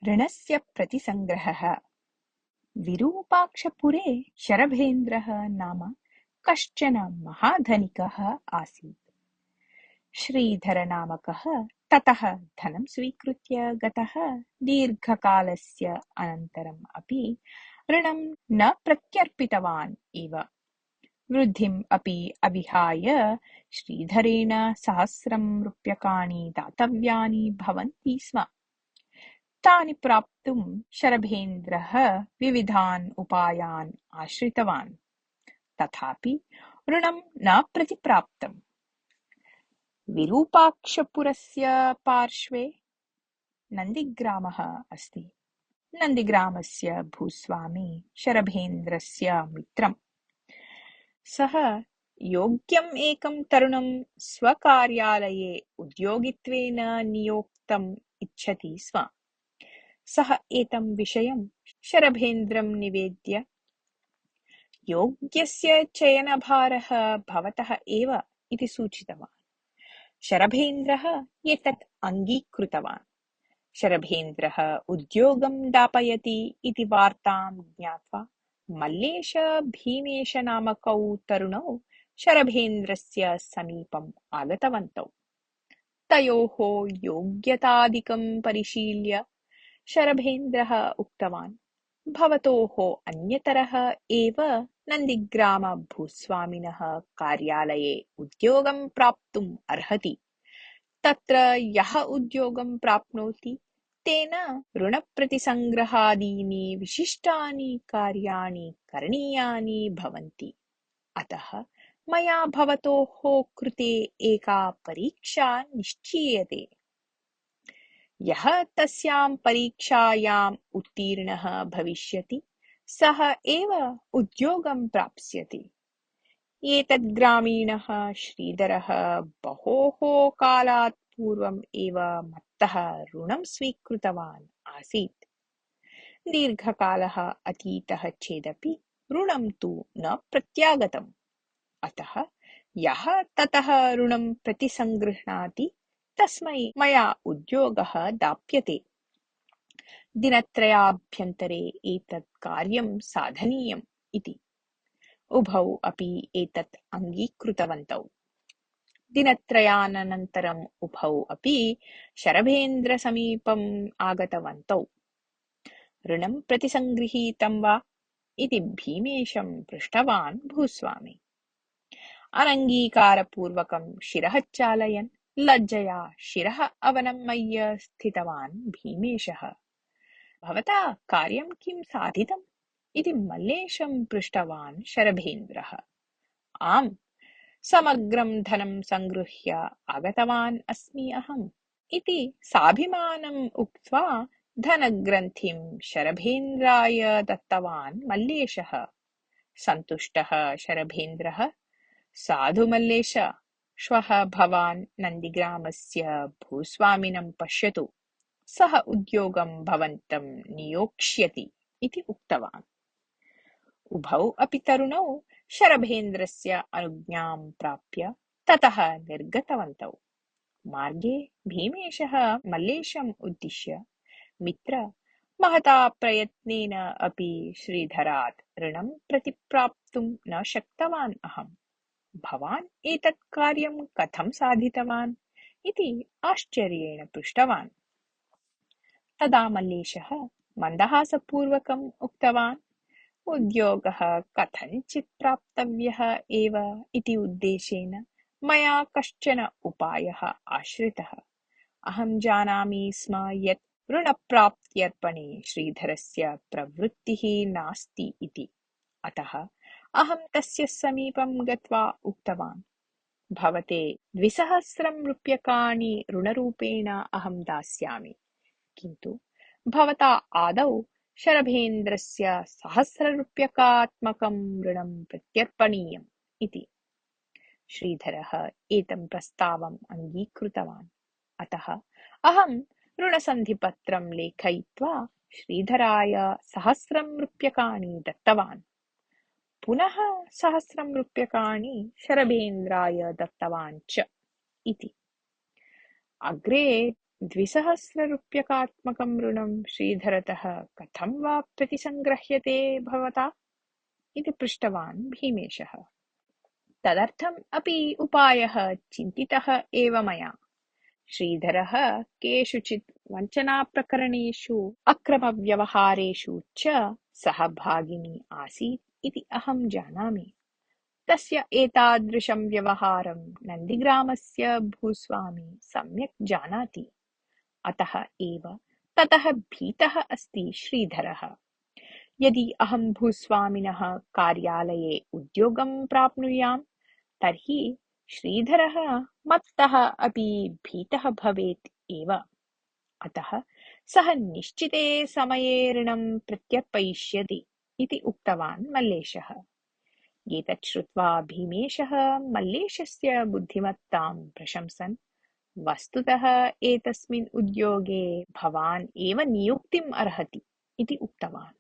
ऋणस्य प्रतिसङ्ग्रहः। विरूपाक्षपुरे शरभेन्द्रः नाम कश्चन महाधनिकः आसीत्। श्रीधरनामकः ततः धनं स्वीकृत्य गतः। दीर्घकालस्य अनन्तरम् अपि ऋणं न प्रत्यर्पितवान् एव। वृद्धिम् अपि अविहाय श्रीधरेण 1,000 रूप्यकाणि दातव्यानि भवन्ति स्म। तानि प्राप्तुं शरभेन्द्रः विविधान् उपायान् आश्रितवान्, तथापि ऋणं न प्रतिप्राप्तम्। विरूपाक्षपुरस्य पार्श्वे नन्दिग्रामः अस्ति। नन्दिग्रामस्य भूस्वामी शरभेन्द्रस्य मित्रम्। सः योग्यम् एकं तरुणं स्वकार्यालये उद्योगित्वेन नियोक्तुम् इच्छति स्म। सः एतं विषयं शरभेन्द्रं निवेद्य, योग्यस्य चयनभारः भवतः एव इति सूचितवान्। शरभेन्द्रः एतत् अङ्गीकृतवान्। शरभेन्द्रः उद्योगं दापयति इति वार्तां ज्ञात्वा मल्लेश भीमेश नामकौ तरुणौ शरभेन्द्रस्य समीपम् आगतवन्तौ। तयोः योग्यतादिकं परिशील्य शरभेन्द्रः उक्तवान्, भवतोः अन्यतरः एव नन्दिग्राम भूस्वामिनः कार्यालये उद्योगं प्राप्तुम् अर्हति। तत्र यः उद्योगं प्राप्नोति तेन ऋणप्रतिसङ्ग्रहादीनि विशिष्टानि कार्याणि करणीयानि भवन्ति। अतः मया भवतोः कृते एका परीक्षा निश्चीयते। यः तस्यां परीक्षायाम् उत्तीर्णः भविष्यति सः एव उद्योगं प्राप्स्यति। एतद् ग्रामीणः श्रीधरः बहोः कालात् पूर्वम् एव मत्तः ऋणं स्वीकृतवान् आसीत्। दीर्घकालः अतीतः चेदपि ऋणं तु न प्रत्यागतम्। अतः यः ततः ऋणं प्रतिसङ्गृह्णाति तस्मै मया उद्योगः दाप्यते। दिनत्रयाभ्यन्तरे एतत् कार्यं साधनीयम् इति। उभौ अपि एतत् अङ्गीकृतवन्तौ। दिनत्रयानन्तरम् उभौ अपि शरभेन्द्रसमीपम् आगतवन्तौ। ऋणं प्रतिसङ्गृहीतं वा इति भीमेशं पृष्टवान् भूस्वामी। अनङ्गीकारपूर्वकं शिरः चालयन् लज्जया शिरः अवनमय्य स्थितवान् भीमेशः। भवता कार्यं किं साधितम् इति मल्लेशं पृष्टवान् शरभेन्द्रः। आम्, समग्रं धनं सङ्गृह्य आगतवान् अस्मि अहम् इति साभिमानम् उक्त्वा धनग्रन्थिं शरभेन्द्राय दत्तवान् मल्लेशः। सन्तुष्टः शरभेन्द्रः, साधु मल्लेश, श्वः भवान् नन्दिग्रामस्य भूस्वामिनं पश्यतु, सः उद्योगं भवन्तं नियोक्ष्यति इति उक्तवान्। उभौ अपि तरुणौ शरभेन्द्रस्य अनुज्ञां प्राप्य ततः निर्गतवन्तौ। मार्गे भीमेशः मल्लेशम् उद्दिश्य, मित्र, महता प्रयत्नेन अपि श्रीधरात् ऋणं प्रतिप्राप्तुं न शक्तवान् अहम्। भवान् एतत् कार्यं कथं साधितवान् इति आश्चर्येण पृष्टवान्। तदा मल्लेशः मन्दहासपूर्वकम् उक्तवान्, उद्योगः कथञ्चित् प्राप्तव्यः एव इति उद्देशेन मया कश्चन उपायः आश्रितः। अहं जानामि स्म यत् ऋणप्राप्त्यर्पणे श्रीधरस्य प्रवृत्तिः नास्ति इति। अतः अहं तस्य समीपं गत्वा उक्तवान्, भवते 2,000 रूप्यकाणि ऋणरूपेण अहं दास्यामि, किन्तु भवता आदौ शरभेन्द्रस्य 1,000 रूप्यकात्मकं ऋणं प्रत्यर्पणीयम् इति। श्रीधरः एतं प्रस्तावम् अङ्गीकृतवान्। अतः अहं ऋणसन्धिपत्रं लेखयित्वा श्रीधराय 1,000 रूप्यकाणि दत्तवान्। पुनः 1,000 रूप्यकाणि शरभेन्द्राय दत्तवान् च इति। अग्रे 2,000 रूप्यकात्मकं ऋणं श्रीधरतः कथं वा प्रतिसङ्गृह्यते भवता इति पृष्टवान् भीमेशः। तदर्थम् अपि उपायः चिन्तितः एव मया। श्रीधरः केषुचित् वञ्चनाप्रकरणेषु अक्रमव्यवहारेषु च सहभागिनी आसीत् इति अहं जानामि। तस्य एतादृशं व्यवहारं नन्दिग्रामस्य भूस्वामी सम्यक् जानाति। अतः एव ततः भीतः अस्ति श्रीधरः। यदि अहं भूस्वामिनः कार्यालये उद्योगं प्राप्नुयाम् तर्हि श्रीधरः मत्तः अपि भीतः भवेत् एव। अतः सः निश्चिते समये ऋणं प्रत्यर्पयिष्यति इति उक्तवान् मल्लेशः। एतत् श्रुत्वा भीमेशः मल्लेशस्य बुद्धिमत्तां प्रशंसन् वस्तुतः एतस्मिन् उद्योगे भवान् एव नियुक्तिम् अर्हति इति उक्तवान्।